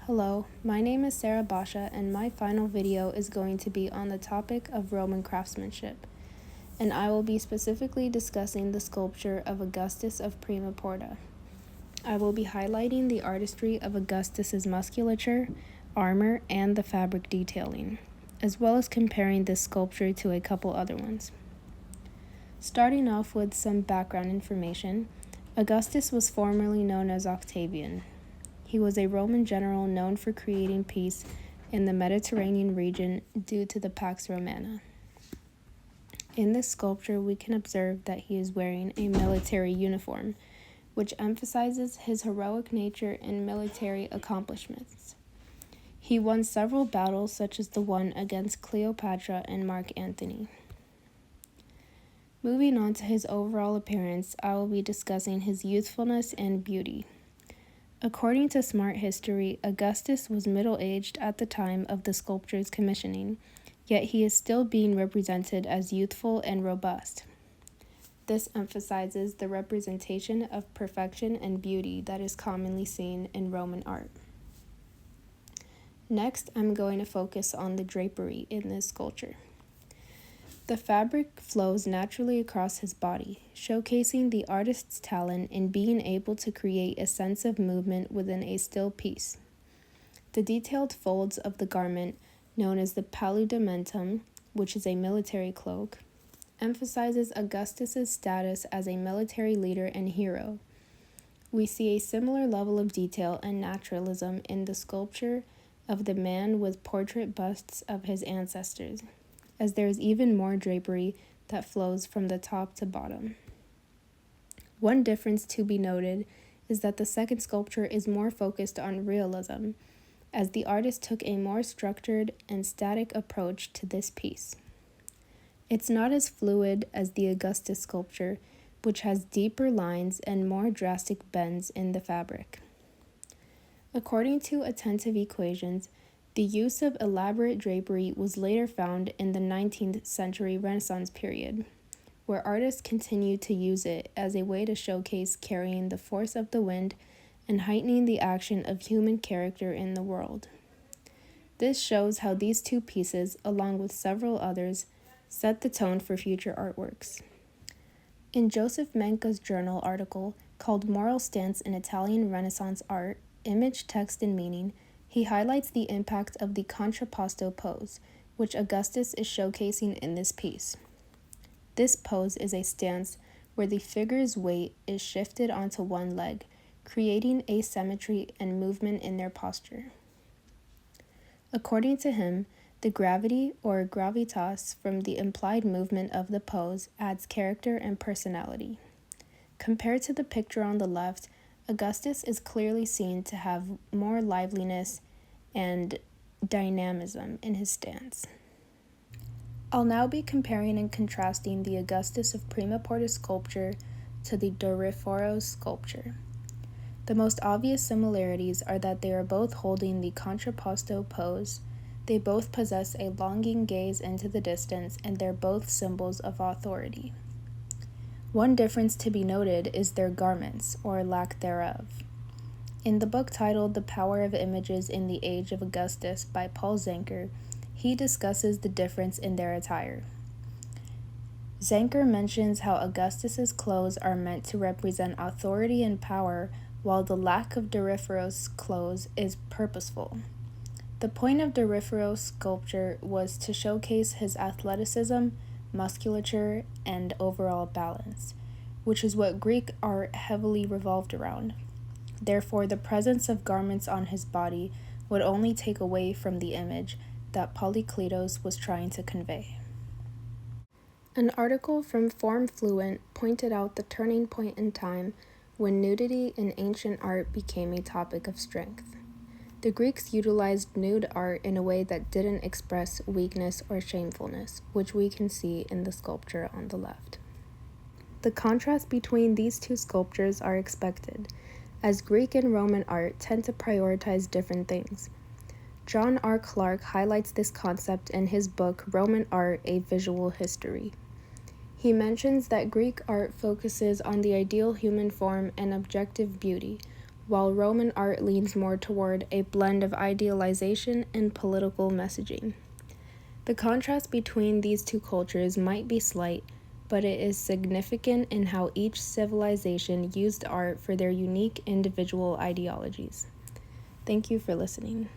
Hello, my name is Sarah Basha, and my final video is going to be on the topic of Roman craftsmanship, and I will be specifically discussing the sculpture of Augustus of Prima Porta. I will be highlighting the artistry of Augustus's musculature, armor, and the fabric detailing, as well as comparing this sculpture to a couple other ones. Starting off with some background information, Augustus was formerly known as Octavian. He was a Roman general known for creating peace in the Mediterranean region due to the Pax Romana. In this sculpture, we can observe that he is wearing a military uniform, which emphasizes his heroic nature and military accomplishments. He won several battles, such as the one against Cleopatra and Mark Antony. Moving on to his overall appearance, I will be discussing his youthfulness and beauty. According to Smart History, Augustus was middle-aged at the time of the sculpture's commissioning, yet he is still being represented as youthful and robust. This emphasizes the representation of perfection and beauty that is commonly seen in Roman art. Next, I'm going to focus on the drapery in this sculpture. The fabric flows naturally across his body, showcasing the artist's talent in being able to create a sense of movement within a still piece. The detailed folds of the garment, known as the paludamentum, which is a military cloak, emphasizes Augustus's status as a military leader and hero. We see a similar level of detail and naturalism in the sculpture of the man with portrait busts of his ancestors, as there is even more drapery that flows from the top to bottom. One difference to be noted is that the second sculpture is more focused on realism, as the artist took a more structured and static approach to this piece. It's not as fluid as the Augustus sculpture, which has deeper lines and more drastic bends in the fabric. According to attentive equations, the use of elaborate drapery was later found in the 19th century Renaissance period, where artists continued to use it as a way to showcase carrying the force of the wind and heightening the action of human character in the world. This shows how these two pieces, along with several others, set the tone for future artworks. In Joseph Menca's journal article called Moral Stance in Italian Renaissance Art, Image, Text, and Meaning, he highlights the impact of the contrapposto pose, which Augustus is showcasing in this piece. This pose is a stance where the figure's weight is shifted onto one leg, creating asymmetry and movement in their posture. According to him, the gravity or gravitas from the implied movement of the pose adds character and personality. Compared to the picture on the left, Augustus is clearly seen to have more liveliness and dynamism in his stance. I'll now be comparing and contrasting the Augustus of Prima Porta sculpture to the Doryphoros sculpture. The most obvious similarities are that they are both holding the contrapposto pose, they both possess a longing gaze into the distance, and they're both symbols of authority. One difference to be noted is their garments, or lack thereof. In the book titled The Power of Images in the Age of Augustus by Paul Zanker, he discusses the difference in their attire. Zanker mentions how Augustus's clothes are meant to represent authority and power, while the lack of Doryphoros' clothes is purposeful. The point of Doryphoros' sculpture was to showcase his athleticism, musculature, and overall balance, which is what Greek art heavily revolved around. Therefore, the presence of garments on his body would only take away from the image that Polykleitos was trying to convey. An article from Form Fluent pointed out the turning point in time when nudity in ancient art became a topic of strength. The Greeks utilized nude art in a way that didn't express weakness or shamefulness, which we can see in the sculpture on the left. The contrast between these two sculptures are expected, as Greek and Roman art tend to prioritize different things. John R. Clarke highlights this concept in his book Roman Art: A Visual History. He mentions that Greek art focuses on the ideal human form and objective beauty, while Roman art leans more toward a blend of idealization and political messaging. The contrast between these two cultures might be slight, but it is significant in how each civilization used art for their unique individual ideologies. Thank you for listening.